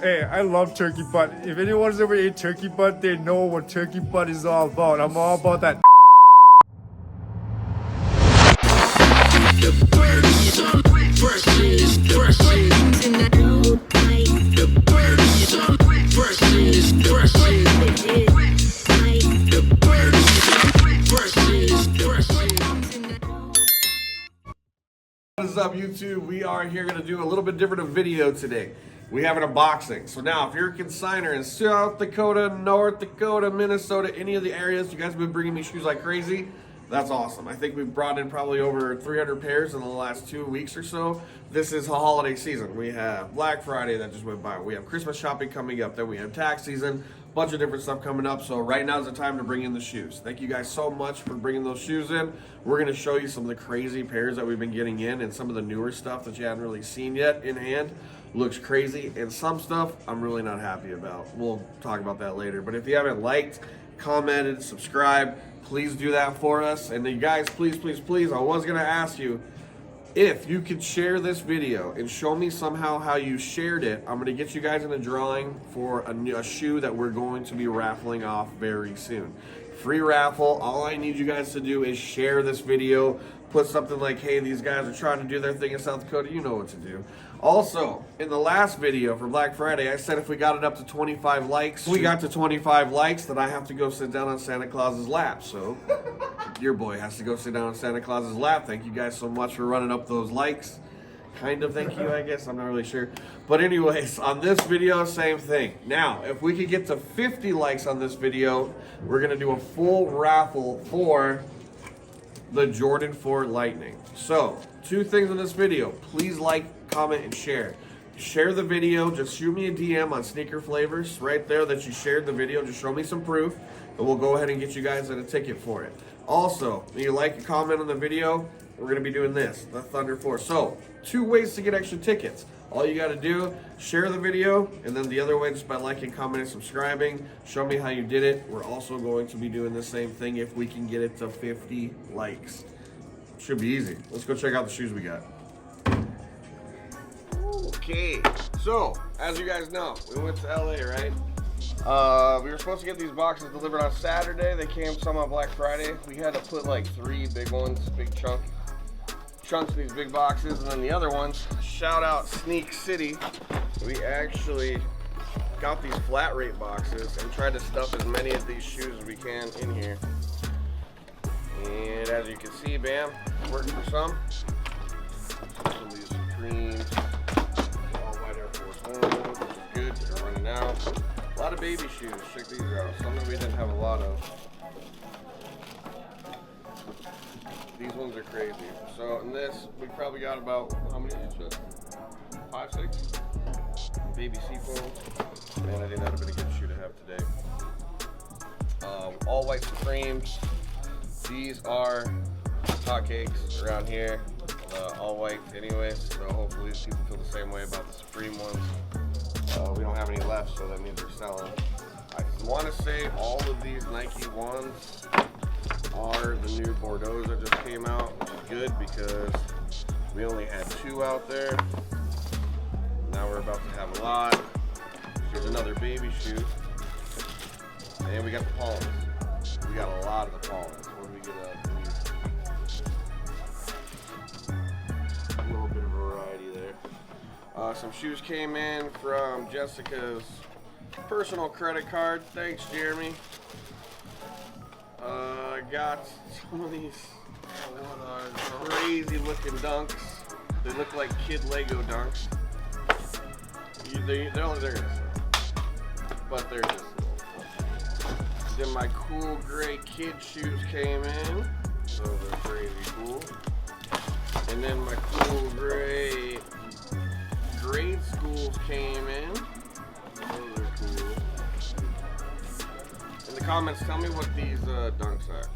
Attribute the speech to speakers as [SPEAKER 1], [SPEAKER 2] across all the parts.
[SPEAKER 1] Hey, I love turkey butt. If anyone's ever ate turkey butt, they know what turkey butt is all about. I'm all about that.
[SPEAKER 2] What is up, YouTube? We are here going to do a little bit different of video today. We have an unboxing. So now, if you're a consigner in South Dakota, North Dakota, Minnesota, any of the areas, you guys have been bringing me shoes like crazy. That's awesome. I think we've brought in probably over 300 pairs in the last 2 weeks or so. This is a holiday season. We have Black Friday that just went by. We have Christmas shopping coming up. Then we have tax season. Bunch of different stuff coming up. So right now is the time to bring in the shoes. Thank you guys so much for bringing those shoes in. We're going to show you some of the crazy pairs that we've been getting in and some of the newer stuff that you haven't really seen yet in hand. Looks crazy, and some stuff I'm really not happy about. We'll talk about that later. But if you haven't liked, commented, subscribed, please do that for us. And you guys, please, please, please, I was going to ask you if you could share this video and show me somehow how you shared it. I'm going to get you guys in a drawing for a shoe that we're going to be raffling off very soon. Free raffle. All I need you guys to do is share this video. Put something like, hey, these guys are trying to do their thing in South Dakota. You know what to do. Also, in the last video for Black Friday, I said if we got it up to 25 likes, we got to 25 likes, then I have to go sit down on Santa Claus's lap. So your boy has to go sit down on Santa Claus's lap. Thank you guys so much for running up those likes. Kind of thank you, I guess. I'm not really sure. But anyways, on this video, same thing. Now, if we could get to 50 likes on this video, we're going to do a full raffle for the Jordan 4 Lightning. So, 2 things in this video. Please like, comment, and share. Share the video. Just shoot me a DM on Sneaker Flavorz right there that you shared the video. Just show me some proof, and we'll go ahead and get you guys a ticket for it. Also, when you like and comment on the video, we're going to be doing this, the Thunder 4. So, 2 ways to get extra tickets. All you got to do, share the video, and then the other way, just by liking, commenting, subscribing, show me how you did it. We're also going to be doing the same thing if we can get it to 50 likes. Should be easy. Let's go check out the shoes we got. Okay, so, as you guys know, we went to LA, right? We were supposed to get these boxes delivered on Saturday. They came some on Black Friday. We had to put like 3 big ones, big chunks of these big boxes, and then the other ones, shout out Sneak City. We actually got these flat rate boxes and tried to stuff as many of these shoes as we can in here. And as you can see, bam, worked for some. Some of these Supremes, all white Air Force Ones, which is good, they're running out. A lot of baby shoes, check these out. Some that we didn't have a lot of. These ones are crazy. So in this, we probably got about, how many inches? 5, 6? Baby seafoams. Man, I think that would have been a good shoe to have today. All white Supremes. These are hotcakes around here. All white anyways, so hopefully people feel the same way about the Supreme ones. We don't have any left, so that means they're selling. I want to say all of these Nike ones are the new Bordeaux's that just came out, which is good because we only had 2 out there. Now we're about to have a lot. Here's another baby shoe. And we got the Pollens. We got a lot of the Pollens. What do we get up? A little bit of variety there. Some shoes came in from Jessica's personal credit card. Thanks, Jeremy. I got some of these crazy looking dunks. They look like kid Lego dunks. They're but they're just little. Then my cool gray kid shoes came in. Those are crazy cool. And then my cool gray grade schools came in. Those are cool. In the comments, tell me what these dunks are.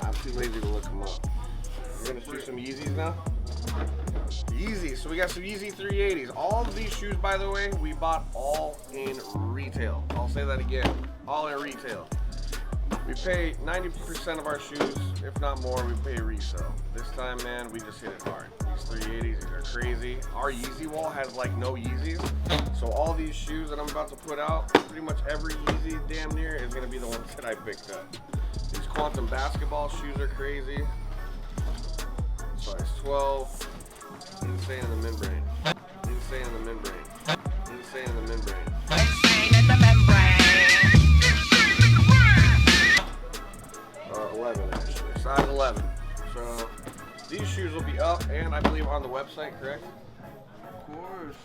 [SPEAKER 2] I'm too lazy to look them up. We're gonna shoot some Yeezys now. Yeezys, so we got some Yeezy 380s. All of these shoes, by the way, we bought all in retail. I'll say that again, all in retail. We pay 90% of our shoes, if not more, we pay resale. This time, man, we just hit it hard. Flavorz 380s. These are crazy. Our Yeezy wall has like no Yeezys. So all these shoes that I'm about to put out, pretty much every Yeezy damn near is gonna be the ones that I picked up. These Quantum basketball shoes are crazy. Size 12. Insane in the membrane. Insane in the membrane. Insane in the membrane. Insane in the membrane. 11 actually. Size 11. So these shoes will be up and I believe on the website, correct?
[SPEAKER 3] Of course.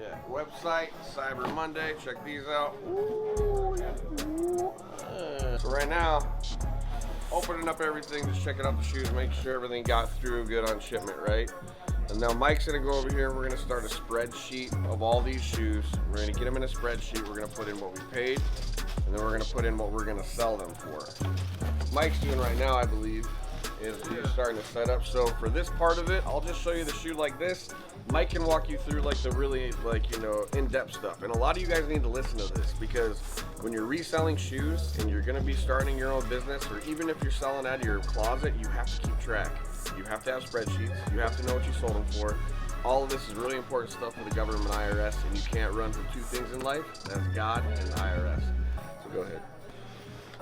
[SPEAKER 2] Yeah, website, Cyber Monday. Check these out. Ooh, so right now, opening up everything, just checking out the shoes, making sure everything got through good on shipment, right? And now Mike's gonna go over here and we're gonna start a spreadsheet of all these shoes. We're gonna get them in a spreadsheet. We're gonna put in what we paid, and then we're gonna put in what we're gonna sell them for. Mike's doing right now, I believe, is he's starting to set up. So for this part of it, I'll just show you the shoe like this. Mike can walk you through like the really in-depth stuff. And a lot of you guys need to listen to this because when you're reselling shoes and you're gonna be starting your own business, or even if you're selling out of your closet, you have to keep track. You have to have spreadsheets. You have to know what you sold them for. All of this is really important stuff for the government and IRS, and you can't run from two things in life. That's God and IRS. So go ahead.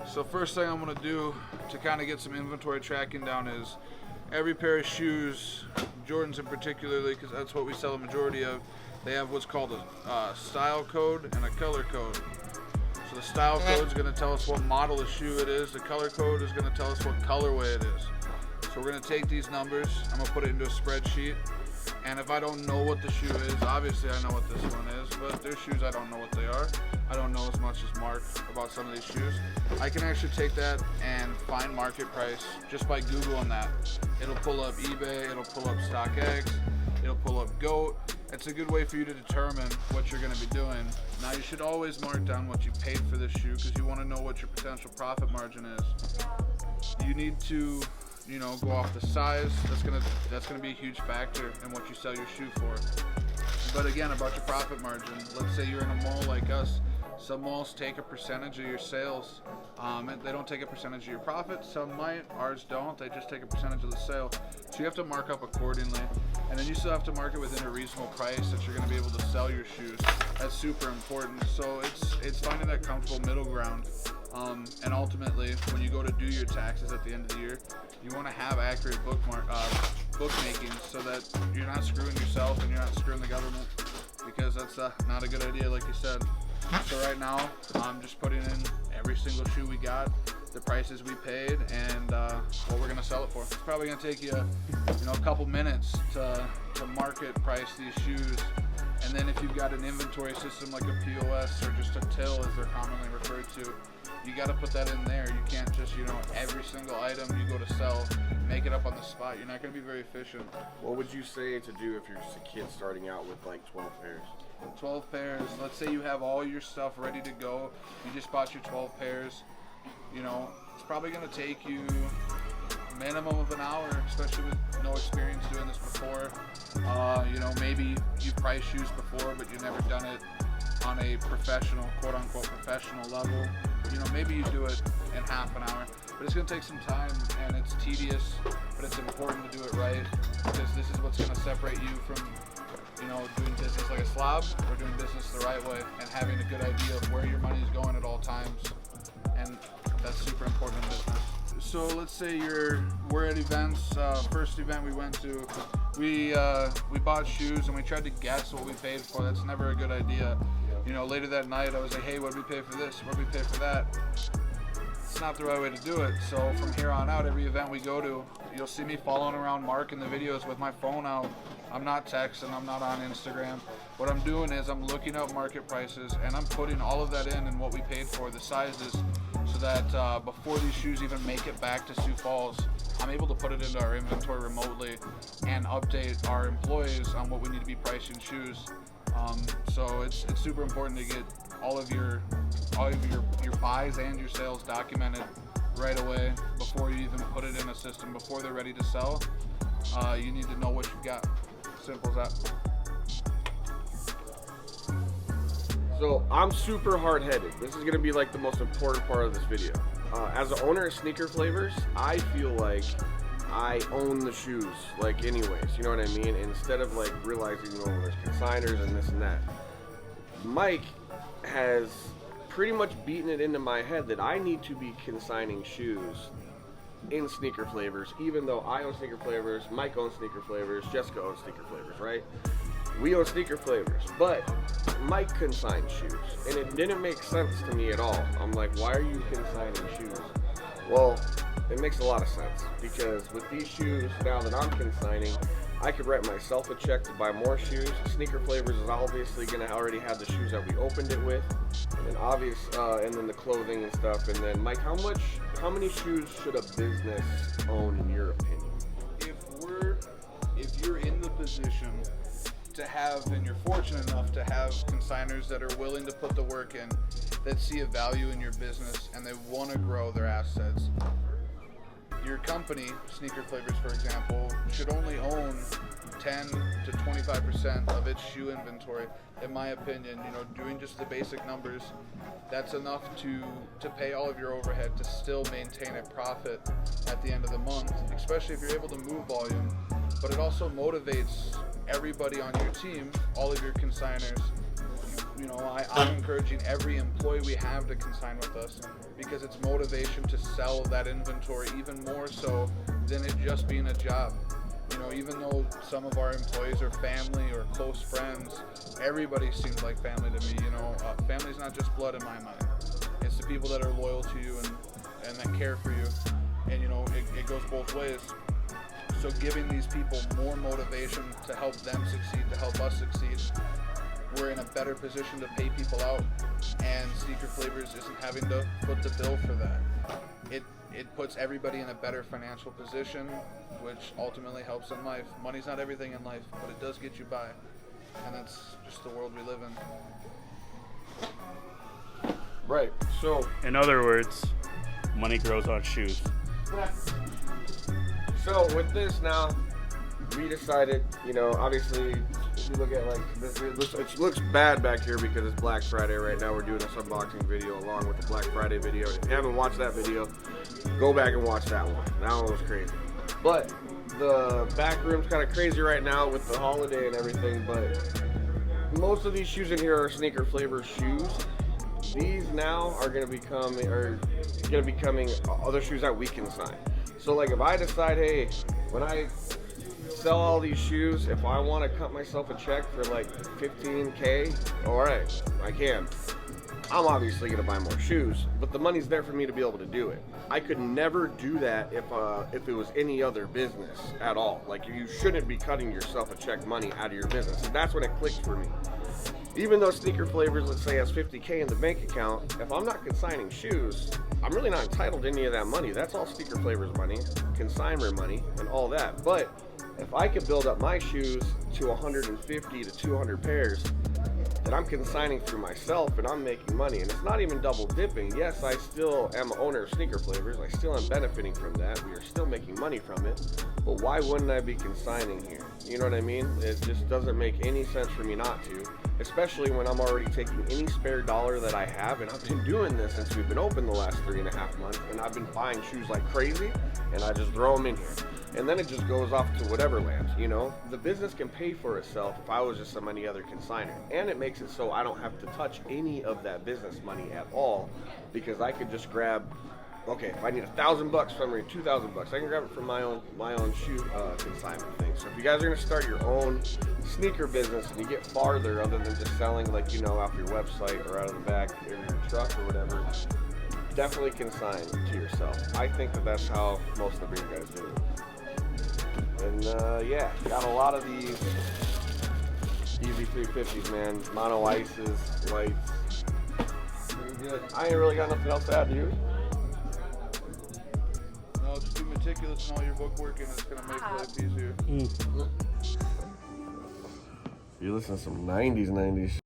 [SPEAKER 3] So first thing I'm gonna do to kind of get some inventory tracking down is every pair of shoes, Jordans in particularly, because that's what we sell the majority of, they have what's called a style code and a color code. So the style code is gonna tell us what model of shoe it is. The color code is gonna tell us what colorway it is. So we're gonna take these numbers, I'm gonna put it into a spreadsheet, and if I don't know what the shoe is, obviously I know what this one is, but there's shoes I don't know what they are. I don't know as much as Mark about some of these shoes. I can actually take that and find market price just by Googling that. It'll pull up eBay, it'll pull up StockX, it'll pull up GOAT. It's a good way for you to determine what you're gonna be doing. Now you should always mark down what you paid for this shoe because you wanna know what your potential profit margin is. You need to go off the size. That's gonna be a huge factor in what you sell your shoe for. But again, about your profit margin, let's say you're in a mall like us. Some malls take a percentage of your sales. They don't take a percentage of your profit. Some might, ours don't. They just take a percentage of the sale. So you have to mark up accordingly. And then you still have to mark it within a reasonable price that you're gonna be able to sell your shoes. That's super important. So it's finding that comfortable middle ground. And ultimately, when you go to do your taxes at the end of the year, you want to have accurate bookmaking so that you're not screwing yourself and you're not screwing the government, because that's not a good idea, like you said. So right now, I'm just putting in every single shoe we got, the prices we paid, and what we're gonna sell it for. It's probably gonna take you, a couple minutes to market price these shoes. And then if you've got an inventory system like a POS or just a till, as they're commonly referred to, you got to put that in there. You can't just, every single item you go to sell, make it up on the spot. You're not going to be very efficient.
[SPEAKER 2] What would you say to do if you're just a kid starting out with like 12 pairs?
[SPEAKER 3] 12 pairs. Let's say you have all your stuff ready to go. You just bought your 12 pairs. It's probably going to take you minimum of an hour, especially with no experience doing this before. Maybe you've priced shoes before, but you've never done it on a professional, quote-unquote professional level. Maybe you do it in half an hour, but it's going to take some time and it's tedious, but it's important to do it right, because this is what's going to separate you from, doing business like a slob or doing business the right way and having a good idea of where your money is going at all times. And that's super important in business. So let's say we're at events. First event we went to, we bought shoes and we tried to guess what we paid for. That's never a good idea. Later that night I was like, hey, what did we pay for this? What did we pay for that? It's not the right way to do it. So from here on out, every event we go to, you'll see me following around Mark in the videos with my phone out. I'm not texting, I'm not on Instagram. What I'm doing is I'm looking up market prices and I'm putting all of that in what we paid for, the sizes, so that before these shoes even make it back to Sioux Falls, I'm able to put it into our inventory remotely and update our employees on what we need to be pricing shoes. So it's super important to get all of your buys and your sales documented right away before you even put it in a system. Before they're ready to sell, you need to know what you've got. Simple as that.
[SPEAKER 2] So I'm super hard-headed. This is gonna be like the most important part of this video. As an owner of Sneaker Flavorz, I feel like I own the shoes, like anyways, you know what I mean? Instead of like realizing, you know, there's consigners and this and that. Mike has pretty much beaten it into my head that I need to be consigning shoes in Sneaker Flavorz, even though I own Sneaker Flavorz, Mike owns Sneaker Flavorz, Jessica owns Sneaker Flavorz, right? We own Sneaker Flavorz, but Mike consigns shoes, and it didn't make sense to me at all. I'm like, why are you consigning shoes? Well, it makes a lot of sense, because with these shoes, now that I'm consigning, I could write myself a check to buy more shoes. Sneaker Flavorz is obviously gonna already have the shoes that we opened it with, and and then the clothing and stuff. And then, Mike, how many shoes should a business own in your opinion?
[SPEAKER 3] If you're in the position to have, and you're fortunate enough to have consigners that are willing to put the work in, that see a value in your business, and they want to grow their assets. Your company, Sneaker Flavorz, for example, should only own 10 to 25% of its shoe inventory. In my opinion, you know, doing just the basic numbers, that's enough to pay all of your overhead, to still maintain a profit at the end of the month, especially if you're able to move volume. But it also motivates everybody on your team, all of your consigners. You know, I'm encouraging every employee we have to consign with us, because it's motivation to sell that inventory even more so than it just being a job. You know, even though some of our employees are family or close friends, everybody seems like family to me. You know, family's not just blood in my mind. It's the people that are loyal to you and that care for you. And, you know, it goes both ways. So giving these people more motivation to help them succeed, to help us succeed, we're in a better position to pay people out, and Sneaker Flavorz isn't having to foot the bill for that. It puts everybody in a better financial position, which ultimately helps in life. Money's not everything in life, but it does get you by, and that's just the world we live in.
[SPEAKER 2] Right. So,
[SPEAKER 4] in other words, money grows on shoes.
[SPEAKER 2] So with this now, we decided, you know, obviously, if you look at like this, it looks bad back here because it's Black Friday right now. We're doing this unboxing video along with the Black Friday video. If you haven't watched that video, go back and watch that one. That one was crazy. But the back room's kind of crazy right now with the holiday and everything. But most of these shoes in here are Sneaker Flavorz shoes. These now are going to becoming other shoes that we consign. So like if I decide, hey, when I sell all these shoes, if I want to cut myself a check for like $15K, all right, I can. I'm obviously going to buy more shoes, but the money's there for me to be able to do it. I could never do that if it was any other business at all. Like, you shouldn't be cutting yourself a check money out of your business. And that's when it clicked for me. Even though Sneaker Flavorz, let's say, has $50K in the bank account, if I'm not consigning shoes, I'm really not entitled to any of that money. That's all Sneaker Flavorz money, consignor money, and all that. But if I could build up my shoes to 150 to 200 pairs that I'm consigning through myself, and I'm making money, and it's not even double dipping. Yes, I still am owner of Sneaker Flavorz. I still am benefiting from that. We are still making money from it. But why wouldn't I be consigning here? You know what I mean? It just doesn't make any sense for me not to, especially when I'm already taking any spare dollar that I have, and I've been doing this since we've been open the last 3.5 months, and I've been buying shoes like crazy, and I just throw them in here. And then it just goes off to whatever land, you know? The business can pay for itself if I was just some any other consignor. And it makes it so I don't have to touch any of that business money at all, because I could just grab, okay, if I need $1,000 from me, $2,000, I can grab it from my own shoe consignment thing. So if you guys are gonna start your own sneaker business and you get farther other than just selling, like, you know, off your website or out of the back of your truck or whatever, definitely consign to yourself. I think that's how most of the green guys do it. And yeah, got a lot of these Easy 350s, man. Mono ices, lights. Pretty good. I ain't really got nothing else to add to you.
[SPEAKER 3] No, just be meticulous in all your bookwork, and it's going to make life easier.
[SPEAKER 2] You listen to some 90s shit.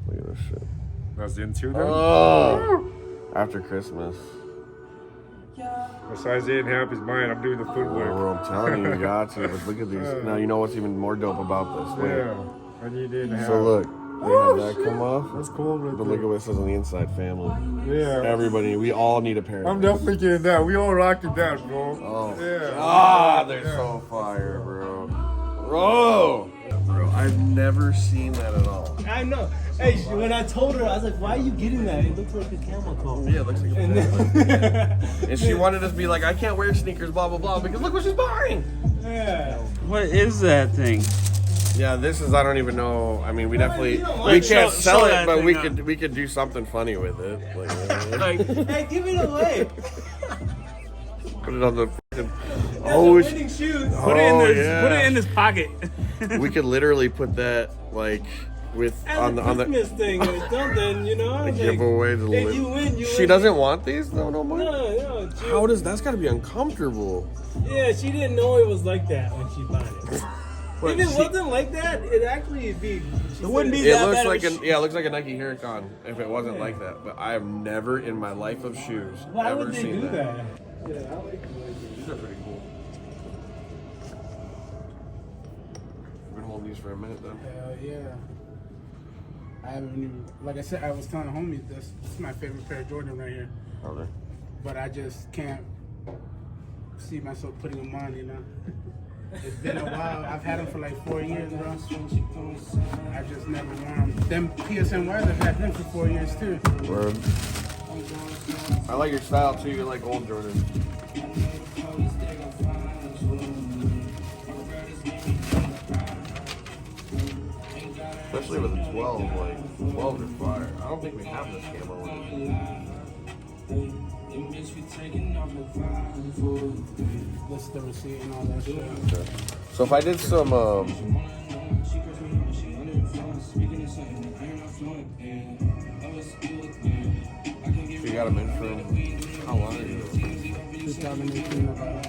[SPEAKER 2] Look at this shit.
[SPEAKER 1] That's into them?
[SPEAKER 2] Oh! After Christmas.
[SPEAKER 1] Besides they didn't help his mind, I'm doing the footwork.
[SPEAKER 2] Oh, I'm telling you, you got to. But look at these. Now, you know what's even more dope about this? Wait.
[SPEAKER 1] Yeah. And you didn't have.
[SPEAKER 2] So look, They have that come off.
[SPEAKER 1] That's cool, right
[SPEAKER 2] But look at what it says on the inside, family.
[SPEAKER 1] Yeah.
[SPEAKER 2] Everybody, we all need a pair.
[SPEAKER 1] I'm definitely getting that. We all rocking that, bro.
[SPEAKER 2] Oh.
[SPEAKER 1] Yeah.
[SPEAKER 2] Ah, they're so fire, bro. Bro, I've never seen that at all.
[SPEAKER 5] I know. Hey, when I told her, I was like, "Why are you getting that? It looks like a camel toe."
[SPEAKER 2] Yeah, it looks like a
[SPEAKER 5] And then,
[SPEAKER 2] And she wanted us to be like, I can't wear sneakers, blah, blah, blah, because look what she's buying.
[SPEAKER 5] yeah.
[SPEAKER 4] What is that thing?
[SPEAKER 2] Yeah, this is, I don't even know. I mean, we definitely,
[SPEAKER 5] you don't
[SPEAKER 2] we
[SPEAKER 5] like-
[SPEAKER 2] can't
[SPEAKER 4] show
[SPEAKER 2] sell it,
[SPEAKER 4] that
[SPEAKER 2] but
[SPEAKER 4] thing
[SPEAKER 2] we
[SPEAKER 4] up.
[SPEAKER 2] could do something funny with it. Like,
[SPEAKER 5] Hey, give it away.
[SPEAKER 2] put it on the fucking,
[SPEAKER 5] Oh,
[SPEAKER 2] oh,
[SPEAKER 5] winning shoes.
[SPEAKER 4] Put it in
[SPEAKER 2] Oh,
[SPEAKER 4] this.
[SPEAKER 2] yeah.
[SPEAKER 4] Put it in this pocket.
[SPEAKER 2] we could literally put that, like, with,
[SPEAKER 5] As
[SPEAKER 2] on
[SPEAKER 5] a
[SPEAKER 2] the
[SPEAKER 5] Christmas thing or something, you know? Like,
[SPEAKER 2] giveaway.
[SPEAKER 5] if you win, you
[SPEAKER 2] She
[SPEAKER 5] win.
[SPEAKER 2] doesn't want these, though, no more?
[SPEAKER 5] No, she,
[SPEAKER 2] How does, that's gotta be uncomfortable.
[SPEAKER 5] yeah, she didn't know it was like that when she bought it. If it wasn't like that, it'd actually be. It
[SPEAKER 4] wouldn't be
[SPEAKER 2] It
[SPEAKER 4] that
[SPEAKER 2] looks
[SPEAKER 4] bad of
[SPEAKER 2] like
[SPEAKER 4] a
[SPEAKER 2] it looks like a Nike Haircon if it wasn't like that. But I have never in my life of shoes
[SPEAKER 5] Why
[SPEAKER 2] ever
[SPEAKER 5] would they
[SPEAKER 2] seen
[SPEAKER 5] do
[SPEAKER 2] that.
[SPEAKER 5] that? Yeah, I like it.
[SPEAKER 2] These are pretty cool. We've been holding these for a minute though.
[SPEAKER 6] Hell yeah. I haven't even, like I said, I was telling homie, this is my favorite pair of Jordan right here.
[SPEAKER 2] Okay.
[SPEAKER 6] But I just can't see myself putting them on, you know? It's been a while. I've had them for like 4 years, bro. I just never wore them. Them PSN wires, I've had them for 4 years too.
[SPEAKER 2] Word. I like your style too. You like old Jordan. Especially with a 12, like 12 is fire. I don't think we have this camera one.
[SPEAKER 6] This is the receipt and all that shit.
[SPEAKER 2] So if I did some, you got them in from how long ago?
[SPEAKER 6] 2018 about.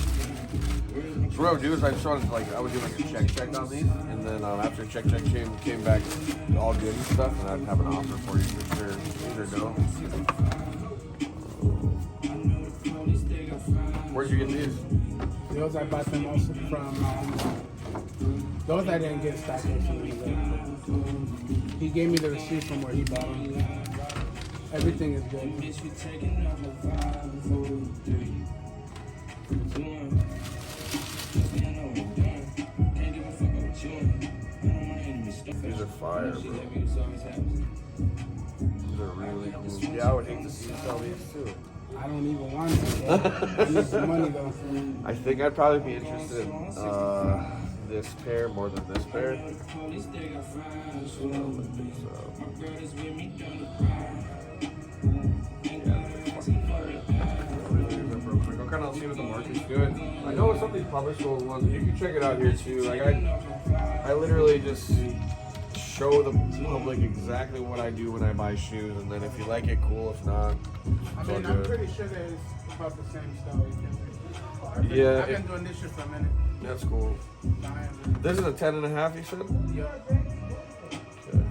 [SPEAKER 2] So what I would do is I would do like a check on these, and then after check came back all good and stuff, and I'd have an offer for you for sure. These are dope. Where'd you get these?
[SPEAKER 6] Those I bought them also from, those I didn't get stock actually. He gave me the receipt from where he bought them. Everything is good.
[SPEAKER 2] These are fire, bro. These are really cool. Yeah, I would hate to see you sell these too.
[SPEAKER 6] I don't even want to. I need some money though.
[SPEAKER 2] I think I'd probably be interested in this pair more than this pair. I don't think so. I'll kind of see what the market's doing. I know some of these public sold ones. You can check it out here too. Like I literally just show the public exactly what I do when I buy shoes, and then if you like it, cool. If not,
[SPEAKER 6] I
[SPEAKER 2] it's all
[SPEAKER 6] mean, I'm
[SPEAKER 2] good.
[SPEAKER 6] pretty sure that it's about the same style.
[SPEAKER 2] Yeah,
[SPEAKER 6] I've been doing this shit for a minute.
[SPEAKER 2] That's cool. This is a 10.5, you said?
[SPEAKER 6] Yep.
[SPEAKER 2] Okay.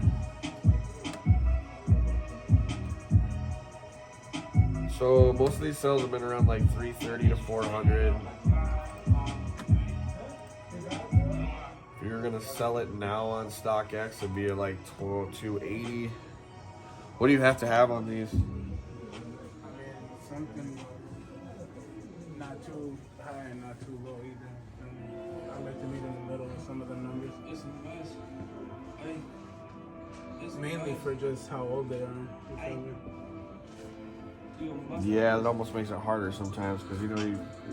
[SPEAKER 2] So most of these sales have been around like 330 to 400. If you're gonna sell it now on StockX, it'd be like 280. What do you have to have on these?
[SPEAKER 6] Something not too high and not too low either. I like to meet in the middle with some of the numbers. Mainly for just how old they are. You feel me?
[SPEAKER 2] Yeah, it almost makes it harder sometimes because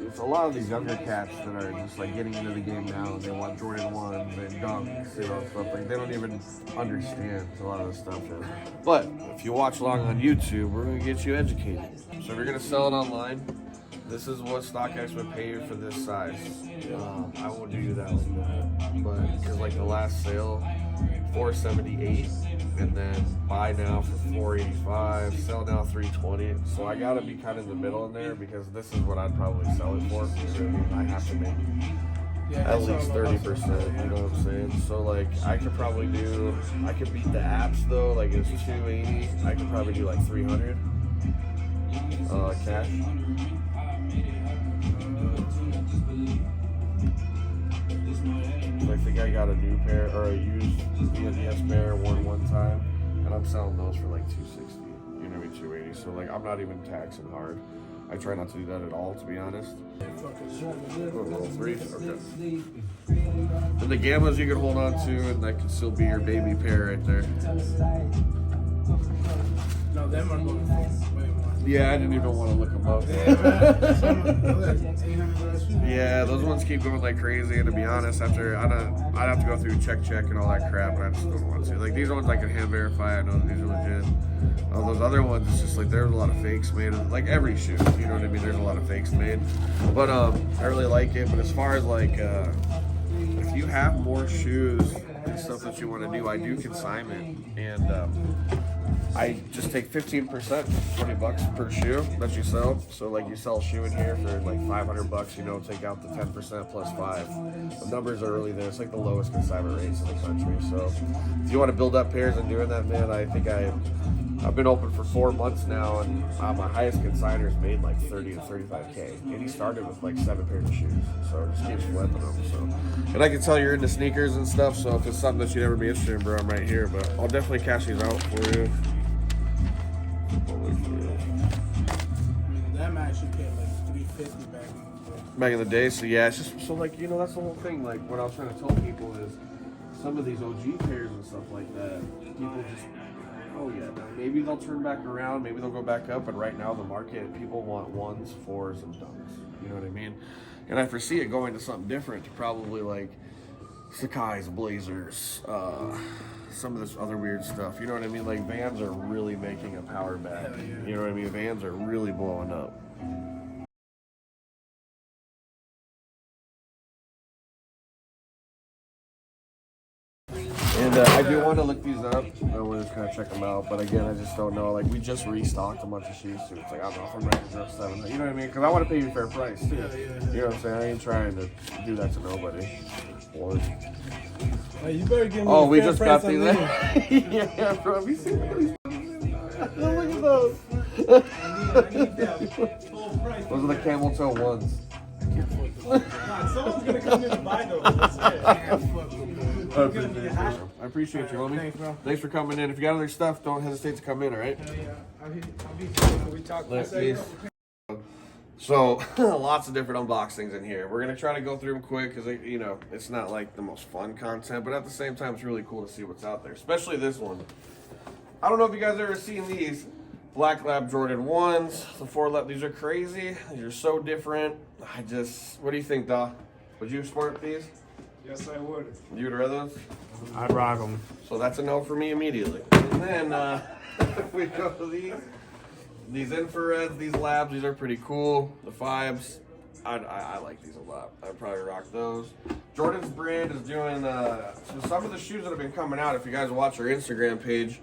[SPEAKER 2] it's a lot of these younger cats that are just like getting into the game now and they want Jordan 1s and dunks, stuff like they don't even understand a lot of the stuff is. But if you watch long on YouTube, we're gonna get you educated. So if you're gonna sell it online, this is what StockX would pay you for this size. I won't do you that like that, but because like the last sale, $478, and then buy now for $485, sell now $320. So I gotta be kind of in the middle in there because this is what I'd probably sell it for. I have to make at least 30%. You know what I'm saying? So like I could beat the apps though. Like it's 280. I could probably do like 300. Cash. I think I got a new pair or a used VNDS pair one time, and I'm selling those for like $260. You know, maybe $280. So like, I'm not even taxing hard. I try not to do that at all, to be honest. Okay. And the gammas you can hold on to, and that could still be your baby pair right there.
[SPEAKER 6] No, them are going for way more.
[SPEAKER 2] Yeah, I didn't even want to look them up. Yeah, those ones keep going like crazy, and to be honest, after I'd have to go through check and all that crap, and I just don't want to. Like, these ones I can hand verify, I know that these are legit. Those other ones, it's just like there's a lot of fakes made. Like every shoe, you know what I mean? There's a lot of fakes made. But I really like it. But as far as like, if you have more shoes and stuff that you want to do, I do consignment, and I just take 15%, $20 per shoe that you sell. So like you sell a shoe in here for like $500, you know, take out the 10% plus 5. The numbers are really there. It's like the lowest consignment rates in the country. So if you want to build up pairs and doing that, man, I think I've been open for 4 months now, and my highest consigner's made like 30 to 35K, and he started with like 7 pairs of shoes, so it just keeps flipping them. So, and I can tell you're into sneakers and stuff, so if it's something that you'd ever be interested in, bro, I'm right here. But I'll definitely cash these out for you.
[SPEAKER 6] That match you paid like $350
[SPEAKER 2] Back in the day, so yeah, it's just so like, you know, that's the whole thing. Like what I was trying to tell people is some of these OG pairs and stuff like that, people just, oh yeah, maybe they'll turn back around, maybe they'll go back up, but right now the market, people want 1s, 4s, and dunks. You know what I mean? And I foresee it going to something different, to probably like Sakai's, Blazers, some of this other weird stuff. You know what I mean? Like Vans are really making a power back. You know what I mean? Vans are really blowing up. And I do want to look these up. I want to just kind of check them out. But again, I just don't know. Like, we just restocked a bunch of shoes, too. It's like, I don't know if I'm ready to drop 7. You know what I mean? Because I want to pay you a fair price, too. You know what I'm saying? I ain't trying to do that to nobody. Or...
[SPEAKER 5] Hey, you better give me
[SPEAKER 2] oh,
[SPEAKER 5] a
[SPEAKER 2] we
[SPEAKER 5] fair
[SPEAKER 2] just
[SPEAKER 5] price
[SPEAKER 2] got these. Yeah, bro. Have you seen these? Look at those.
[SPEAKER 5] I need that full price.
[SPEAKER 2] Those are the camel toe ones.
[SPEAKER 5] Someone's gonna come in and buy those.
[SPEAKER 2] I appreciate you, homie.
[SPEAKER 6] Thanks, bro.
[SPEAKER 2] Thanks for coming in. If you got other stuff, don't hesitate to come in, all right?
[SPEAKER 6] I'll be
[SPEAKER 5] We talked.
[SPEAKER 2] So, lots of different unboxings in here. We're going to try to go through them quick because, you know, it's not like the most fun content, but at the same time, it's really cool to see what's out there, especially this one. I don't know if you guys ever seen these Black Lab Jordan 1s, the 4 these are crazy. These are so different. What do you think, Da? Would you sport these?
[SPEAKER 1] Yes, I would.
[SPEAKER 2] You would wear those?
[SPEAKER 4] I'd rock them.
[SPEAKER 2] So that's a no for me immediately. And then we go to these infrareds, these labs. These are pretty cool. The 5s, I like these a lot. I'd probably rock those. Jordan's brand is doing so some of the shoes that have been coming out. If you guys watch our Instagram page,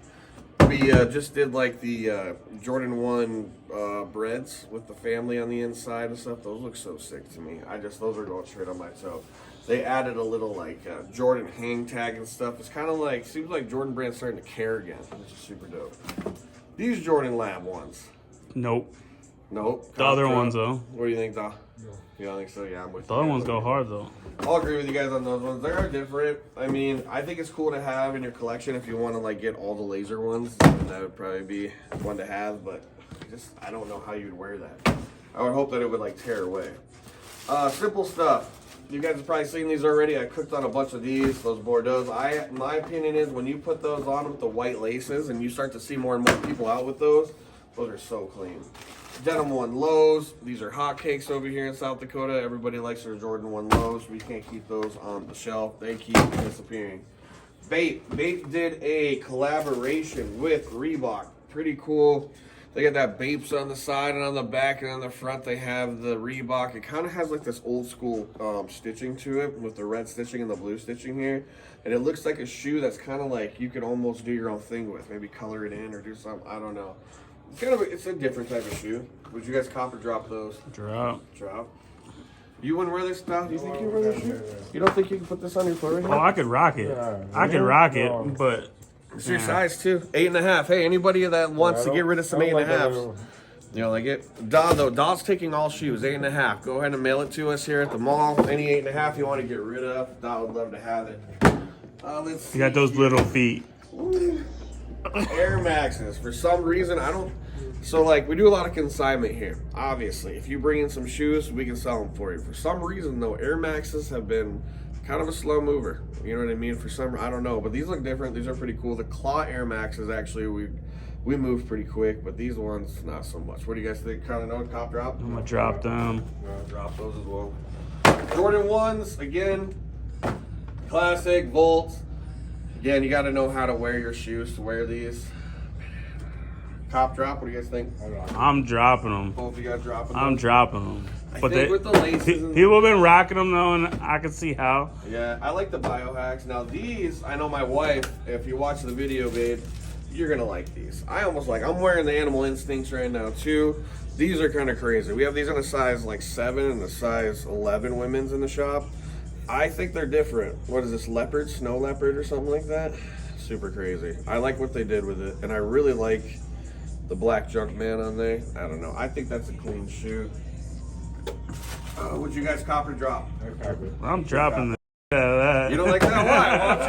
[SPEAKER 2] we just did like the Jordan 1 breads with the family on the inside and stuff. Those look so sick to me. Those are going straight on my toe. They added a little like Jordan hang tag and stuff. It's kind of like, seems like Jordan brand's starting to care again, which is super dope. These Jordan Lab ones.
[SPEAKER 4] Nope.
[SPEAKER 2] Nope.
[SPEAKER 4] The other ones though.
[SPEAKER 2] What do you think, Doc? No. You don't think so? Yeah, I'm with
[SPEAKER 4] The
[SPEAKER 2] you.
[SPEAKER 4] other ones go hard though.
[SPEAKER 2] I'll agree with you guys on those ones. They are different. I mean, I think it's cool to have in your collection if you want to like get all the laser ones. That would probably be one to have, but I don't know how you'd wear that. I would hope that it would like tear away. Simple stuff. You guys have probably seen these already. I cooked on a bunch of these, those Bordeaux. My opinion is when you put those on with the white laces and you start to see more and more people out with those are so clean. Denim 1 lows. These are hotcakes over here in South Dakota. Everybody likes their Jordan 1 lows. We can't keep those on the shelf. They keep disappearing. Bape did a collaboration with Reebok. Pretty cool. They got that Bapes on the side and on the back, and on the front they have the Reebok. It kind of has like this old school stitching to it with the red stitching and the blue stitching here. And it looks like a shoe that's kind of like you could almost do your own thing with. Maybe color it in or do something. I don't know. It's a different type of shoe. Would you guys cop or drop those?
[SPEAKER 4] Drop.
[SPEAKER 2] Drop. You wouldn't wear this stuff? Do you think you would wear this shoe? You don't think you can put this on your foot right
[SPEAKER 4] Oh,
[SPEAKER 2] now?
[SPEAKER 4] I could rock it. I could rock it, but
[SPEAKER 2] It's your size too. 8.5. Hey, anybody that wants to get rid of some 8.5s, You know, like it. Daw's taking all shoes, 8.5. Go ahead and mail it to us here at the mall. Any 8.5 you want to get rid of, Daw would love to have it. Let's see.
[SPEAKER 4] You got those little feet.
[SPEAKER 2] Air Maxes. For some reason, I don't. So, like, we do a lot of consignment here. Obviously, if you bring in some shoes, we can sell them for you. For some reason, though, Air Maxes have been kind of a slow mover. You know what I mean? For some, I don't know, but these look different. These are pretty cool. The Claw Air Maxes, actually, we moved pretty quick, but these ones, not so much. What do you guys think? Kind of know cop drop?
[SPEAKER 4] I'm gonna drop them.
[SPEAKER 2] I'm gonna drop those as well. Jordan 1s, again, classic, Volt. Again, you got to know how to wear your shoes to wear these. Cop drop, what do you guys think?
[SPEAKER 4] I'm dropping them.
[SPEAKER 2] Both of you guys dropping them?
[SPEAKER 4] I'm dropping them.
[SPEAKER 2] I think with the laces and...
[SPEAKER 4] People have been rocking them though, and I can see how.
[SPEAKER 2] Yeah, I like the biohacks. Now these, I know my wife, if you watch the video, babe, you're gonna like these. I'm wearing the Animal Instincts right now too. These are kind of crazy. We have these in a size like 7 and a size 11 women's in the shop. I think they're different. What is this, leopard, snow leopard or something like that? Super crazy. I like what they did with it, and I really like the black junk man on there. I don't know. I think that's a clean shoe. Would you guys cop or drop?
[SPEAKER 4] I'm dropping the out of that.
[SPEAKER 2] You don't like that? Why? Why don't you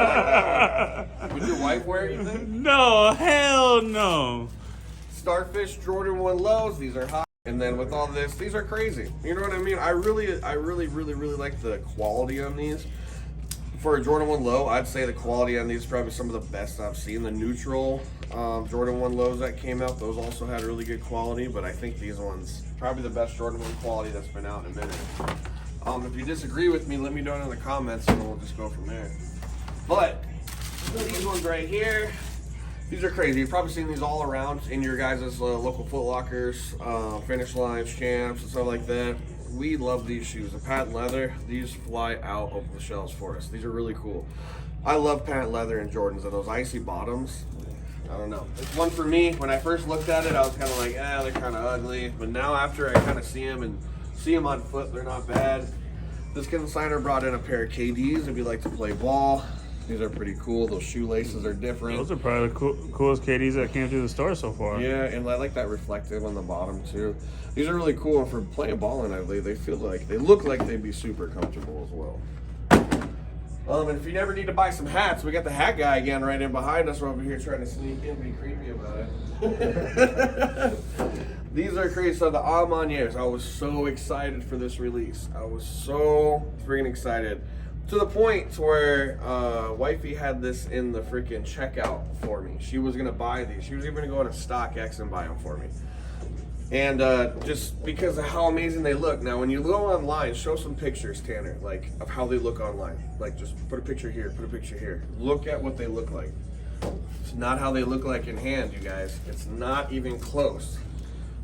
[SPEAKER 2] like that one? Would your wife wear it, you think?
[SPEAKER 4] No, hell no.
[SPEAKER 2] Starfish Jordan 1 lows. These are hot. And then with all this, these are crazy. You know what I mean? I really like the quality on these. For a Jordan 1 low, I'd say the quality on these is probably some of the best I've seen. The neutral Jordan 1 lows that came out, those also had really good quality, but I think these ones, probably the best Jordan 1 quality that's been out in a minute. If you disagree with me, let me know in the comments and we'll just go from there. But these ones right here, these are crazy. You've probably seen these all around in your guys' local Foot Lockers, Finish Lines, Champs, and stuff like that. We love these shoes. The patent leather, these fly out of the shelves for us. These are really cool. I love patent leather and Jordans, and those icy bottoms, I don't know. It's one for me. When I first looked at it, I was kind of like, they're kind of ugly. But now after I kind of see them on foot, they're not bad. This consignor brought in a pair of KDs if you like to play ball. These are pretty cool. Those shoelaces are different.
[SPEAKER 4] Those are probably the coolest KDs that came through the store so far.
[SPEAKER 2] Yeah, and I like that reflective on the bottom too. These are really cool, and for playing ball in, they look like they'd be super comfortable as well. And if you never need to buy some hats, we got the hat guy again right in behind us. We're over here trying to sneak in, be creepy about it. These are crazy. So the Almaniers, I was so excited for this release. I was so freaking excited. To the point where wifey had this in the freaking checkout for me. She was gonna buy these. She was even gonna go to StockX and buy them for me. And just because of how amazing they look. Now, when you go online, show some pictures, Tanner, like of how they look online. Like just put a picture here, put a picture here. Look at what they look like. It's not how they look like in hand, you guys. It's not even close.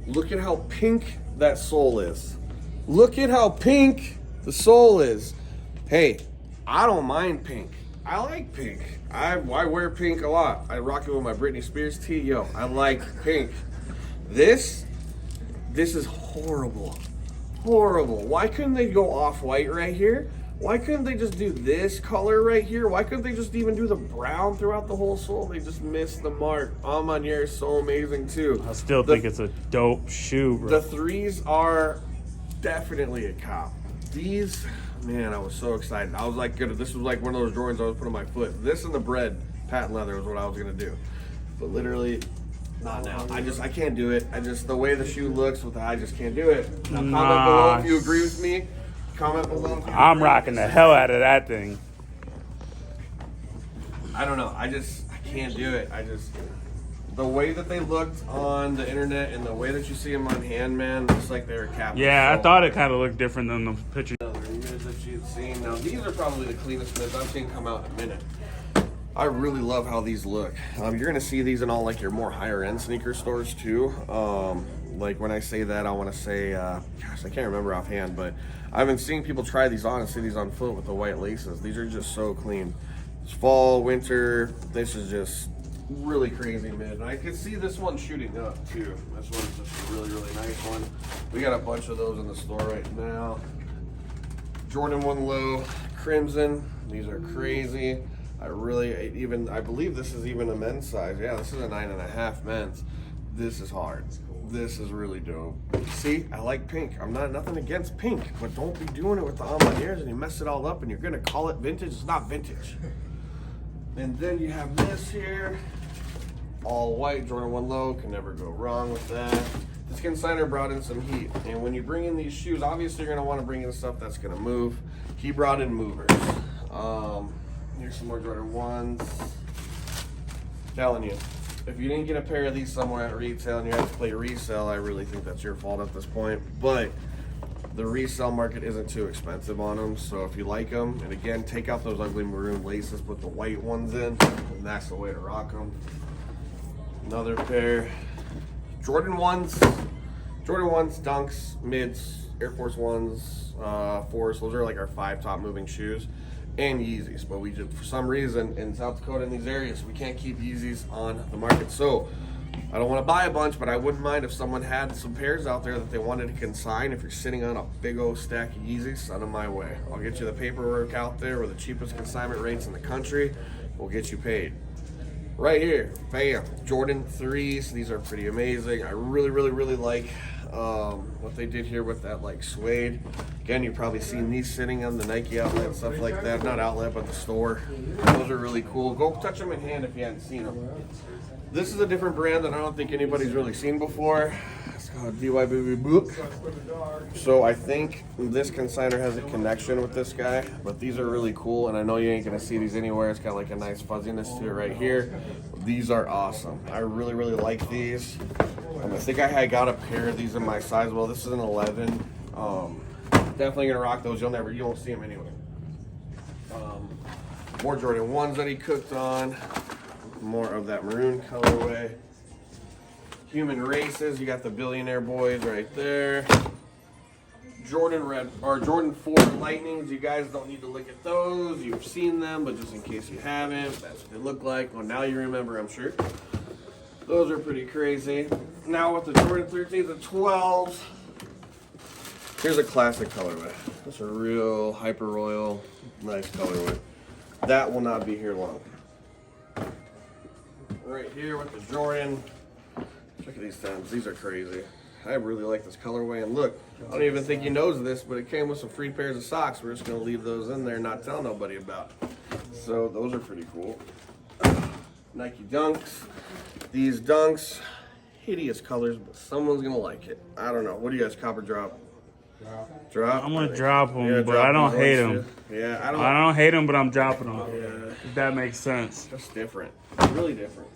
[SPEAKER 2] Look at how pink that sole is. Look at how pink the sole is. Hey, I don't mind pink. I like pink. I wear pink a lot. I rock it with my Britney Spears tee. Yo, I like pink. This is horrible. Horrible. Why couldn't they go off-white right here? Why couldn't they just do this color right here? Why couldn't they just even do the brown throughout the whole sole? They just missed the mark. Almanier is so amazing too.
[SPEAKER 4] I still think it's a dope shoe, bro.
[SPEAKER 2] The threes are definitely a cop. These, man, I was so excited. I was like, this was like one of those Jordans I was putting on my foot. This and the bread patent leather was what I was gonna do. But literally, not now. I can't do it. The way the shoe looks, I just can't do it. Now comment below if you agree with me. Comment below if you
[SPEAKER 4] I'm rocking the hell out of that thing.
[SPEAKER 2] I don't know. I can't do it. The way that they looked on the internet and the way that you see them on hand, man, looks like they were capped.
[SPEAKER 4] Yeah, I thought it kind of looked different than the picture.
[SPEAKER 2] Other mids that you've seen. Now, these are probably the cleanest mids I've seen come out in a minute. I really love how these look. You're gonna see these in all like your more higher end sneaker stores too. Like when I say that, I want to say, gosh, I can't remember offhand, but I've been seeing people try these on and see these on foot with the white laces. These are just so clean. It's fall, winter. This is just really crazy mid. And I can see this one shooting up too. This one's just a really, really nice one. We got a bunch of those in the store right now. Jordan 1 low, crimson. These are crazy. I believe this is even a men's size. Yeah, this is a 9.5 men's. This is hard. This is really dope. See, I like pink. I'm not nothing against pink, but don't be doing it with the on my ears and you mess it all up and you're gonna call it vintage. It's not vintage. And then you have this here, all white, Jordan 1 low, can never go wrong with that. This consigner brought in some heat, and when you bring in these shoes, obviously you're gonna want to bring in stuff that's gonna move. He brought in movers. Here's some more Jordan 1s. Telling you, if you didn't get a pair of these somewhere at retail and you have to play resell, I really think that's your fault at this point. But the resale market isn't too expensive on them, so if you like them, and again, take out those ugly maroon laces, put the white ones in, and that's the way to rock them. Another pair, Jordan 1s, Dunks, Mids, Air Force 1s, Force. Those are like our 5 top moving shoes. And Yeezys, but we just, for some reason, in South Dakota in these areas, we can't keep Yeezys on the market. So I don't want to buy a bunch, but I wouldn't mind if someone had some pairs out there that they wanted to consign. If you're sitting on a big old stack of Yeezys, send them my way. I'll get you the paperwork out there with the cheapest consignment rates in the country. We'll get you paid. Right here, bam, Jordan 3s. These are pretty amazing. I really like what they did here with that like suede. Again, you've probably seen these sitting on the Nike outlet, stuff like that. Not outlet, but the store. Those are really cool. Go touch them in hand if you hadn't seen them. This is a different brand that I don't think anybody's really seen before. It's called DY Baby Book. So I think this consigner has a connection with this guy, but these are really cool, and I know you ain't gonna see these anywhere. It's got like a nice fuzziness to it right here. These are awesome. I really like these. I think I got a pair of these in my size. Well, this is an 11. Definitely gonna rock those. You won't see them anyway. More Jordan 1s that he cooked on. More of that maroon colorway. Human Races, you got the Billionaire Boys right there. Jordan 4 Lightnings, you guys don't need to look at those. You've seen them, but just in case you haven't, that's what they look like. Well, now you remember, I'm sure. Those are pretty crazy. Now with the Jordan 13s and 12s, here's a classic colorway. That's a real hyper royal, nice colorway. That will not be here long. Right here with the Jordan. Look at these stems. These are crazy. I really like this colorway. And look, I don't even think he knows this, but it came with some free pairs of socks. We're just going to leave those in there and not tell nobody about it. So those are pretty cool. Nike Dunks. These Dunks, hideous colors, but someone's going to like it. I don't know. What do you guys, copper drop? Drop?
[SPEAKER 4] I'm gonna drop them,
[SPEAKER 2] Yeah,
[SPEAKER 4] but
[SPEAKER 2] drop
[SPEAKER 4] I don't
[SPEAKER 2] these
[SPEAKER 4] hate
[SPEAKER 2] ones,
[SPEAKER 4] them.
[SPEAKER 2] Yeah,
[SPEAKER 4] I don't hate them, but I'm dropping them.
[SPEAKER 2] Yeah.
[SPEAKER 4] If that makes sense.
[SPEAKER 2] Just different. Really different.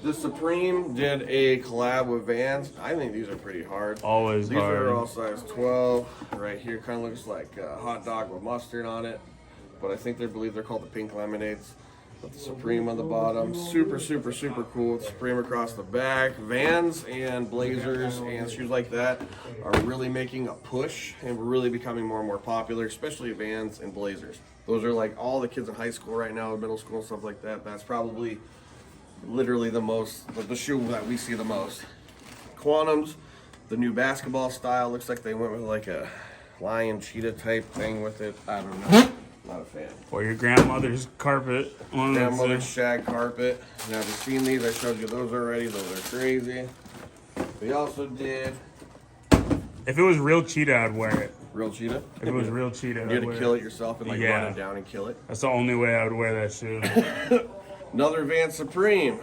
[SPEAKER 2] The Supreme did a collab with Vans. I think these are pretty hard.
[SPEAKER 4] Always
[SPEAKER 2] these
[SPEAKER 4] hard.
[SPEAKER 2] These are all size 12. Right here kind of looks like a hot dog with mustard on it. But I think they believe they're called the pink lemonades. With the Supreme on the bottom. Super cool. Supreme across the back. Vans and blazers and shoes like that are really making a push and really becoming more and more popular, especially Vans and blazers. Those are like all the kids in high school right now, middle school, stuff like that. That's probably literally the shoe that we see the most. Quantums, the new basketball style. Looks like they went with like a lion cheetah type thing with it. I don't know. Not a fan.
[SPEAKER 4] Or your grandmother's carpet.
[SPEAKER 2] Grandmother's shag carpet. Now, if you've seen these, I showed you those already. Those are crazy. We also did
[SPEAKER 4] If it was real cheetah, I'd wear it.
[SPEAKER 2] real cheetah.
[SPEAKER 4] If it was real cheetah,
[SPEAKER 2] You
[SPEAKER 4] I'd
[SPEAKER 2] had to
[SPEAKER 4] wear
[SPEAKER 2] kill
[SPEAKER 4] it.
[SPEAKER 2] it yourself and like
[SPEAKER 4] Yeah.
[SPEAKER 2] run it down and kill it.
[SPEAKER 4] That's the only way I would wear that shoe.
[SPEAKER 2] Another Vans Supreme,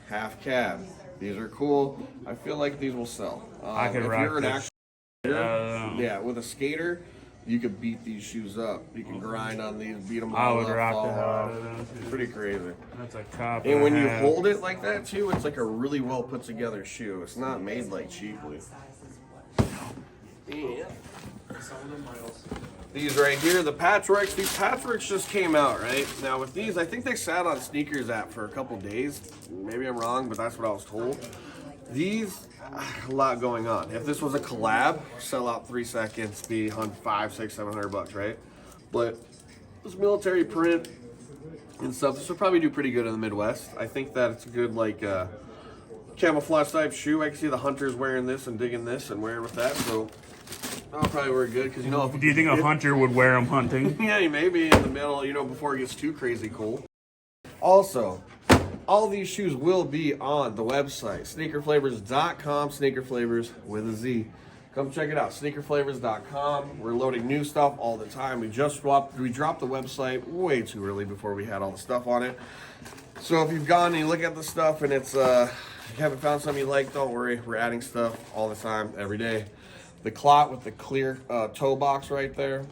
[SPEAKER 2] half cab. These are cool. I feel like these will sell.
[SPEAKER 4] I could
[SPEAKER 2] if
[SPEAKER 4] rock
[SPEAKER 2] you're an
[SPEAKER 4] this.
[SPEAKER 2] actual yeah, with a skater, you could beat these shoes up. You can grind on these, beat them
[SPEAKER 4] I
[SPEAKER 2] all
[SPEAKER 4] would
[SPEAKER 2] up,
[SPEAKER 4] rock
[SPEAKER 2] fall
[SPEAKER 4] the hell
[SPEAKER 2] off.
[SPEAKER 4] out of them.
[SPEAKER 2] Pretty crazy.
[SPEAKER 4] That's a cop.
[SPEAKER 2] And when you hold it like that too, it's like a really well put together shoe. It's not made like cheaply. Yeah. These right here, the patchworks. These patchworks just came out, right? Now with these, I think they sat on Sneakers app for a couple days. Maybe I'm wrong, but that's what I was told. These, a lot going on. If this was a collab, sell out 3 seconds, be $500, $600, $700, right? But this military print and stuff, this will probably do pretty good in the Midwest. I think that it's a good like camouflage type shoe. I can see the hunters wearing this and digging this and wearing with that, so I'll probably wear it good because you know.
[SPEAKER 4] Do you think a hunter would wear them hunting?
[SPEAKER 2] Yeah, maybe in the middle, you know, before it gets too crazy cool. Also, all these shoes will be on the website, sneakerflavors.com, sneakerflavors with a Z. Come check it out, sneakerflavors.com. We're loading new stuff all the time. We dropped the website way too early before we had all the stuff on it. So if you've gone and you look at the stuff and it's you haven't found something you like, don't worry. We're adding stuff all the time, every day. The clot with the clear toe box right there.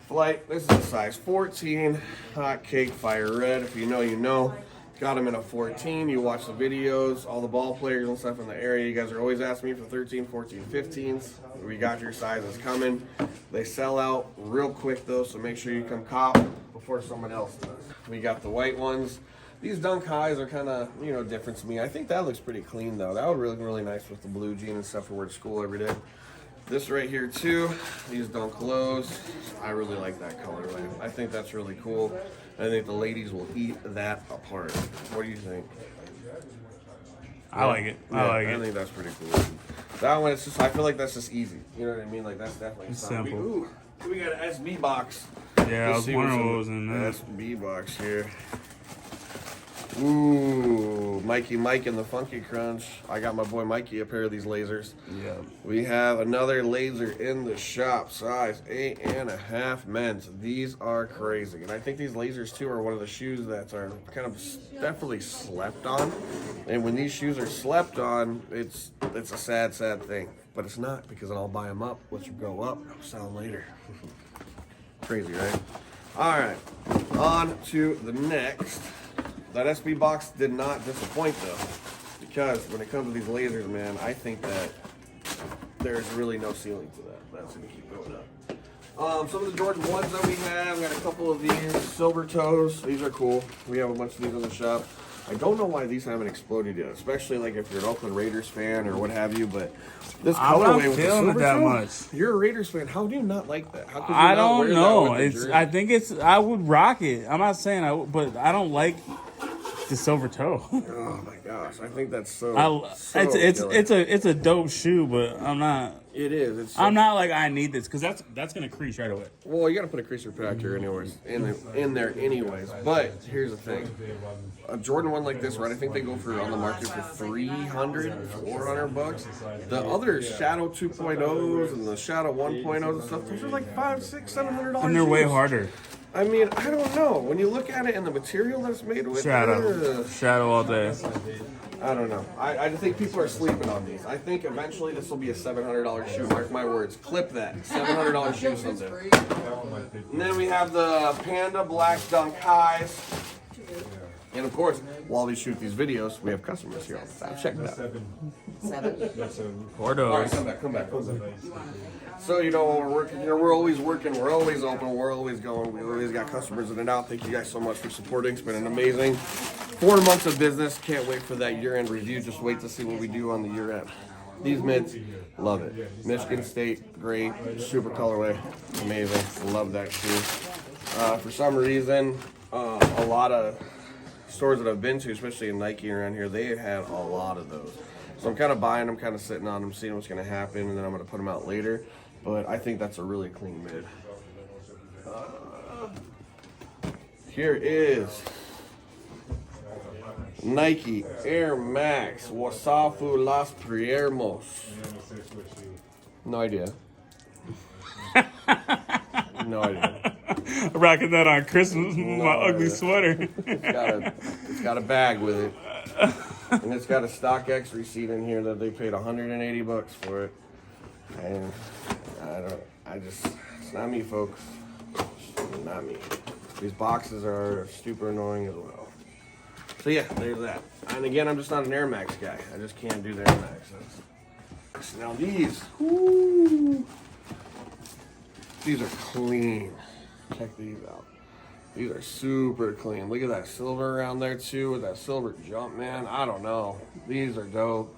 [SPEAKER 2] Flight, this is a size 14, hot cake, fire red. If you know, you know. Got them in a 14. You watch the videos, all the ball players and stuff in the area. You guys are always asking me for 13, 14, 15s. We got your sizes coming. They sell out real quick though, so make sure you come cop before someone else does. We got the white ones. These dunk highs are kind of, you know, different to me. I think that looks pretty clean though. That would look really nice with the blue jean and stuff for wear to school every day. This right here too, these dunk lows. I really like that colorway. I think that's really cool. I think the ladies will eat that apart. What do you think?
[SPEAKER 4] I like it.
[SPEAKER 2] I think that's pretty cool. That one, it's just, I feel like that's just easy. You know what I mean? Like, that's definitely
[SPEAKER 4] Simple.
[SPEAKER 2] Ooh, we got an SB box.
[SPEAKER 4] Yeah, I was wondering what was in there.
[SPEAKER 2] SB box here. Ooh, Mikey Mike and the Funky Crunch. I got my boy Mikey a pair of these lasers.
[SPEAKER 4] Yeah.
[SPEAKER 2] We have another laser in the shop, size 8.5 men's. These are crazy. And I think these lasers too are one of the shoes that are kind of definitely slept on. And when these shoes are slept on, it's a sad, sad thing. But it's not, because I'll buy them up, let you go up, I'll sell them later. Crazy, right? All right, on to the next. That SB box did not disappoint though, because when it comes to these lasers, man, I think that there's really no ceiling to that. That's gonna keep going up. Some of the Jordan 1s that we have, we got a couple of these silver toes. These are cool. We have a bunch of these in the shop. I don't know why these haven't exploded yet, especially like if you're an Oakland Raiders fan or what have you, but this colorway with the silver
[SPEAKER 4] that
[SPEAKER 2] toe,
[SPEAKER 4] much.
[SPEAKER 2] You're a Raiders fan. How do you not like that? How could you
[SPEAKER 4] I
[SPEAKER 2] not
[SPEAKER 4] don't
[SPEAKER 2] wear that
[SPEAKER 4] know.
[SPEAKER 2] with the
[SPEAKER 4] It's.
[SPEAKER 2] jersey?
[SPEAKER 4] I think it's. I would rock it. I'm not saying I would, but I don't like the silver toe.
[SPEAKER 2] Oh my gosh, I think that's so.
[SPEAKER 4] It's a dope shoe, but I'm not.
[SPEAKER 2] It is.
[SPEAKER 4] I'm not like I need this because that's gonna crease right away.
[SPEAKER 2] Well, you got to put a creaser protector anyways in there anyways. But here's the thing: a Jordan 1 like this, right? I think they go for on the market for $300, $400. The other Shadow 2.0s and the Shadow 1.0s and stuff, those are like $500, $600, $700.
[SPEAKER 4] And they're way harder.
[SPEAKER 2] I mean, I don't know. When you look at it and the material that's made with,
[SPEAKER 4] Shadow all day.
[SPEAKER 2] I don't know. I think people are sleeping on these. I think eventually this will be a $700 shoe. Mark my words. Clip that. $700 shoe someday. And then we have the Panda Black Dunk Highs. And of course, while we shoot these videos, we have customers here. Check it out.
[SPEAKER 4] Gordos.
[SPEAKER 2] All right, come back. So, you know, when we're working here, we're always working, we're always open, we're always going. We always got customers in and out. Thank you guys so much for supporting. It's been an amazing 4 months of business. Can't wait for that year-end review. Just wait to see what we do on the year-end. These mids, love it. Michigan State, great. Super colorway, amazing. Love that shoe. For some reason, a lot of stores that I've been to, especially in Nike around here, they have a lot of those. So I'm kind of buying them, kind of sitting on them, seeing what's going to happen, and then I'm going to put them out later. But I think that's a really clean mid. Here is Nike Air Max Wasafu Las Priermos. No idea. No idea.
[SPEAKER 4] Rocking that on Christmas with my ugly sweater.
[SPEAKER 2] It's got a bag with it. And it's got a StockX receipt in here that they paid $180 for it. And it's not me, folks. It's not me. These boxes are super annoying as well. So yeah, there's that. And again, I'm just not an Air Max guy. I just can't do the Air Maxes. Now these, these are clean. Check these out. These are super clean. Look at that silver around there too with that silver jump, man. I don't know. These are dope.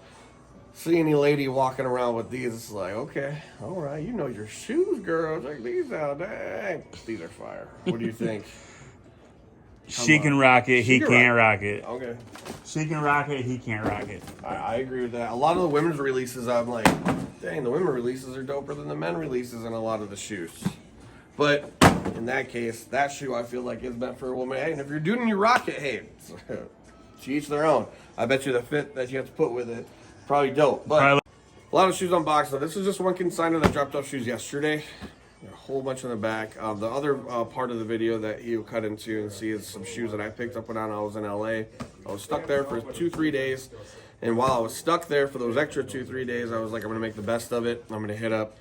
[SPEAKER 2] See any lady walking around with these, it's like, okay, all right, you know your shoes, girl. Check these out. Dang. These are fire. What do you think?
[SPEAKER 4] She can rock it, he can't rock it.
[SPEAKER 2] Okay.
[SPEAKER 4] She can rock it, he can't rock it.
[SPEAKER 2] I agree with that. A lot of the women's releases, I'm like, dang, the women releases are doper than the men releases in a lot of the shoes. But in that case, that shoe I feel like is meant for a woman. Hey, and if you're doing your rocket, hey, to each their own. I bet you the fit that you have to put with it probably dope. But a lot of shoes unboxed. So this is just one consignor that dropped off shoes yesterday. A whole bunch in the back. The other part of the video that you cut into and see is some shoes that I picked up when I was in LA. I was stuck there for 2-3 days. And while I was stuck there for those extra 2-3 days, I was like, I'm going to make the best of it. I'm going to hit up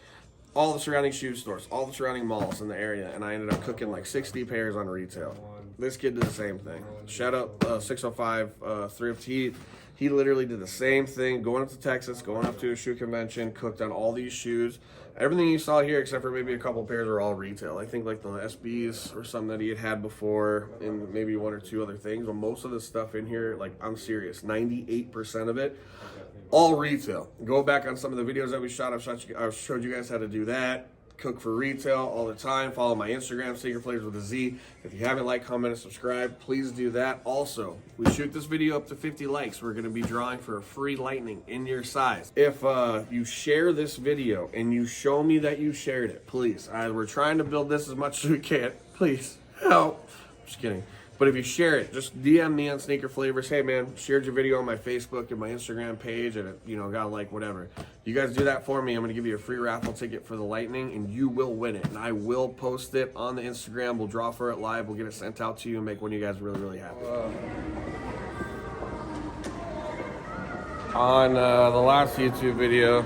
[SPEAKER 2] all the surrounding shoe stores, all the surrounding malls in the area. And I ended up cooking like 60 pairs on retail. This kid did the same thing. Shout out 605 Thrift. He literally did the same thing, going up to Texas, going up to a shoe convention, cooked on all these shoes. Everything you saw here, except for maybe a couple pairs, are all retail. I think like the SBs or something that he had before, and maybe 1 or 2 other things. But most of the stuff in here, like, I'm serious, 98% of it, all retail. Go back on some of the videos that we shot. I've showed you guys how to do that. Cook for retail all the time. Follow my Instagram, Sneaker Flavorz with a Z. If you haven't liked, comment, and subscribe, please do that. Also, we shoot this video up to 50 likes. We're going to be drawing for a free lightning in your size. If you share this video and you show me that you shared it, please. We're trying to build this as much as we can. Please help. Just kidding. But if you share it, just DM me on Sneaker Flavorz. Hey man, shared your video on my Facebook and my Instagram page, and it, you know, got a like, whatever. You guys do that for me. I'm gonna give you a free raffle ticket for the Lightning, and you will win it. And I will post it on the Instagram. We'll draw for it live. We'll get it sent out to you and make one of you guys really, really happy. On the last YouTube video,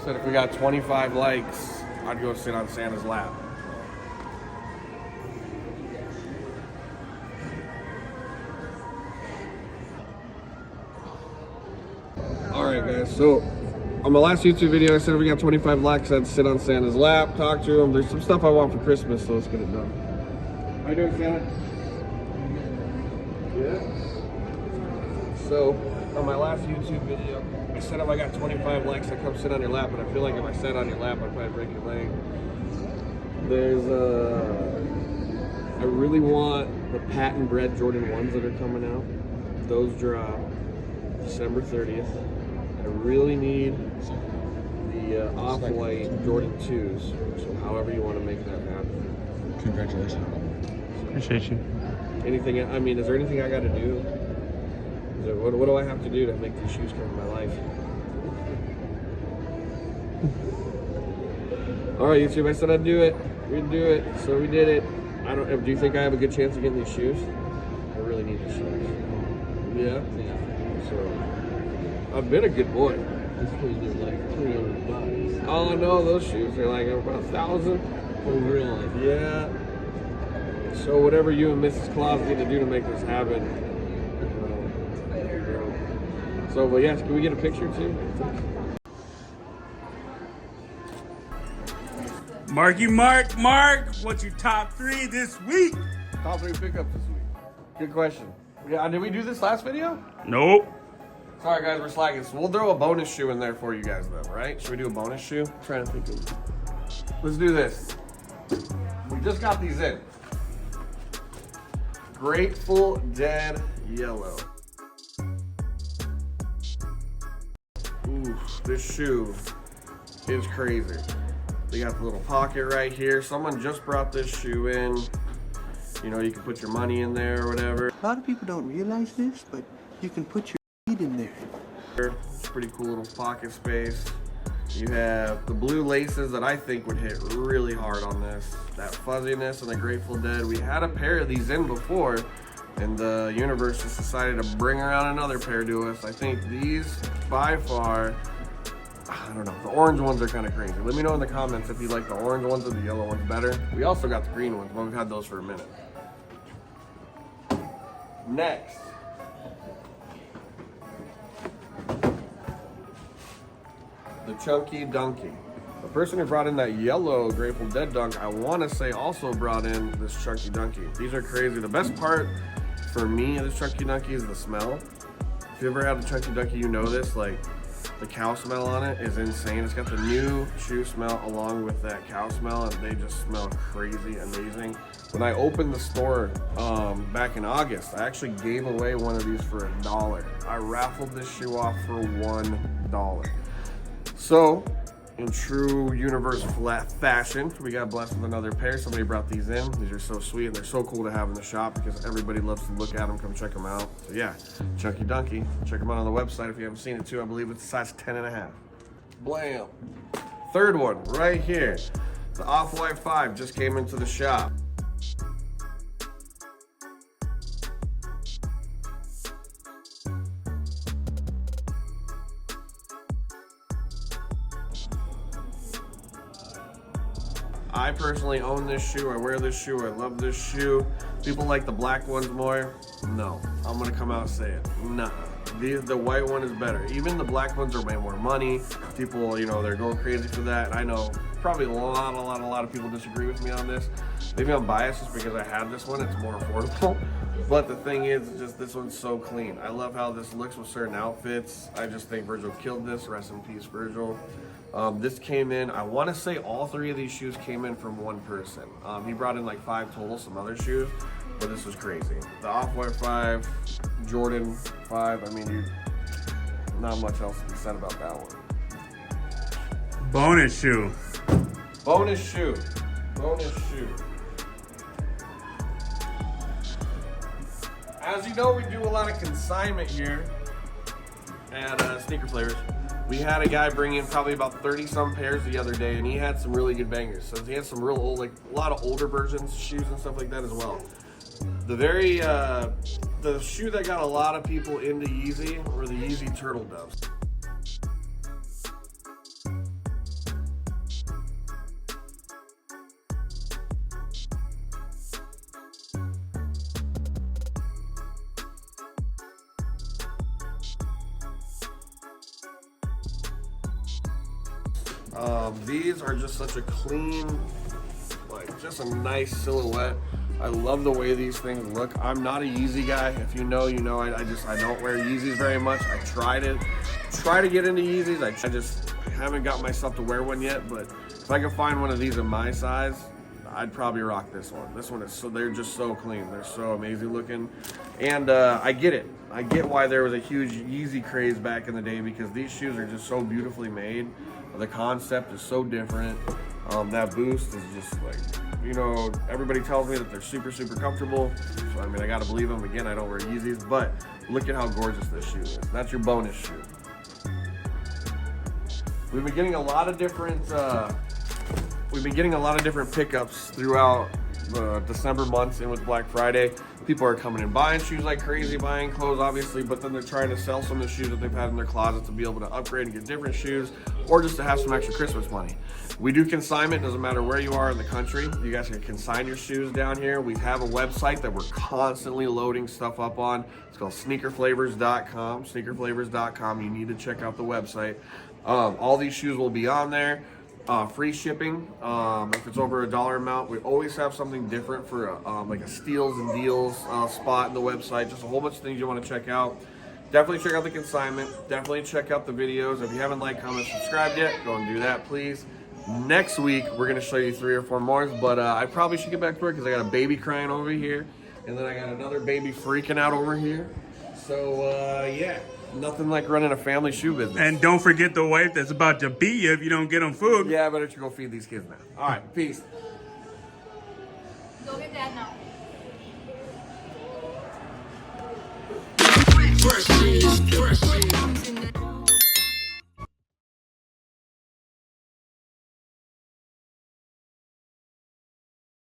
[SPEAKER 2] said if we got 25 likes, I'd go sit on Santa's lap. Alright guys, so on my last YouTube video I said if we got 25 likes I'd sit on Santa's lap, talk to him. There's some stuff I want for Christmas, so let's get it done. How you doing, Santa? Yeah. So on my last YouTube video I said if I got 25 likes I'd come sit on your lap, but I feel like if I sat on your lap I'd probably break your leg. There's I really want the patent bred Jordan 1s that are coming out. Those drop December 30th. I really need the off-white Jordan 2s, so however you want to make that happen.
[SPEAKER 4] Congratulations. Appreciate you.
[SPEAKER 2] Anything, I mean, is there anything I got to do? What do I have to do to make these shoes come in my life? All right, YouTube, I said I'd do it. We'd do it, so we did it. Do you think I have a good chance of getting these shoes? I really need these shoes. Yeah? So, I've been a good boy.
[SPEAKER 5] This shoes are like $300.
[SPEAKER 2] Oh no, those shoes are like about 1,000.
[SPEAKER 5] Oh really?
[SPEAKER 2] Yeah. So whatever you and Mrs. Claus need to do to make this happen. So, but yes, can we get a picture too?
[SPEAKER 4] Mark, what's your top 3 this week?
[SPEAKER 2] Top 3 pickups this week. Good question. Yeah, did we do this last video?
[SPEAKER 4] Nope.
[SPEAKER 2] Sorry guys, we're slacking. So we'll throw a bonus shoe in there for you guys though, right? Should we do a bonus shoe? I'm trying to think of. Let's do this. We just got these in. Grateful Dead yellow. Ooh, this shoe is crazy. They got the little pocket right here. Someone just brought this shoe in. You know, you can put your money in there or whatever.
[SPEAKER 7] A lot of people don't realize this, but you can put your feet in there.
[SPEAKER 2] It's a pretty cool little pocket space. You have the blue laces that I think would hit really hard on this. That fuzziness and the Grateful Dead. We had a pair of these in before, and the universe just decided to bring around another pair to us. I think these, by far, I don't know, the orange ones are kind of crazy. Let me know in the comments if you like the orange ones or the yellow ones better. We also got the green ones, but we've had those for a minute. Next. The Chunky Dunky. The person who brought in that yellow Grateful Dead dunk, I want to say also brought in this Chunky Dunky. These are crazy. The best part for me of this Chunky Dunky is the smell. If you ever had the Chunky Dunky, you know this, like the cow smell on it is insane. It's got the new shoe smell along with that cow smell, and they just smell crazy amazing. When I opened the store back in August, I actually gave away one of these for $1. I raffled this shoe off for $1. So In true universe flat fashion, we got blessed with another pair. Somebody brought these in. These are so sweet and they're so cool to have in the shop because everybody loves to look at them. Come check them out. So yeah, Chunky Dunky. Check them out on the website if you haven't seen it too. I believe it's size 10.5. Blam. Third one right here. The Off-White 5 just came into the shop. I personally own this shoe. I wear this shoe. I love this shoe. People like the black ones more. No, I'm gonna come out and say it. No, the white one is better. Even the black ones are way more money. People, you know, they're going crazy for that. I know probably a lot of people disagree with me on this. Maybe I'm biased just because I have this one. It's more affordable. But the thing is, just this one's so clean. I love how this looks with certain outfits. I just think Virgil killed this. Rest in peace, Virgil. This came in, I want to say all three of these shoes came in from one person. He brought in like 5 total, some other shoes, but this was crazy. The Off-White 5, Jordan 5, I mean, not much else to be said about that one.
[SPEAKER 4] Bonus shoe.
[SPEAKER 2] Bonus shoe. Bonus shoe. As you know, we do a lot of consignment here at Sneaker Flavors. We had a guy bring in probably about 30-some pairs the other day, and he had some really good bangers. So he had some real old, like a lot of older versions, shoes and stuff like that as well. The shoe that got a lot of people into Yeezy were the Yeezy Turtle Doves. These are just such a clean, like just a nice silhouette. I love the way these things look. I'm not a Yeezy guy. If you know, you know. I don't wear Yeezys very much. I try to get into Yeezys. I just haven't got myself to wear one yet. But if I could find one of these in my size, I'd probably rock this one. This one is so, they're just so clean. They're so amazing looking. And I get it. I get why there was a huge Yeezy craze back in the day because these shoes are just so beautifully made. The concept is so different. That boost is just like, you know, everybody tells me that they're super, super comfortable. So, I mean, I gotta believe them. Again, I don't wear Yeezys, but look at how gorgeous this shoe is. That's your bonus shoe. We've been getting a lot of different, pickups throughout the December months and with Black Friday. People are coming in buying shoes like crazy, buying clothes obviously, but then they're trying to sell some of the shoes that they've had in their closet to be able to upgrade and get different shoes or just to have some extra Christmas money. We do consignment, doesn't matter where you are in the country. You guys can consign your shoes down here. We have a website that we're constantly loading stuff up on. It's called sneakerflavors.com, sneakerflavors.com. You need to check out the website. All these shoes will be on there. Free shipping. If it's over $1 amount, we always have something different for like a steals and deals spot in the website. Just a whole bunch of things you want to check out. Definitely check out the consignment. Definitely check out the videos. If you haven't liked, comment, subscribed yet, go and do that, please. Next week, we're going to show you 3 or 4 more, but I probably should get back to work because I got a baby crying over here, and then I got another baby freaking out over here. So, yeah. Nothing like running a family shoe business.
[SPEAKER 4] And don't forget the wife that's about to beat you if you don't get them food.
[SPEAKER 2] Yeah, I better go feed these kids now. All right, peace.
[SPEAKER 8] Go get dad now.
[SPEAKER 9] First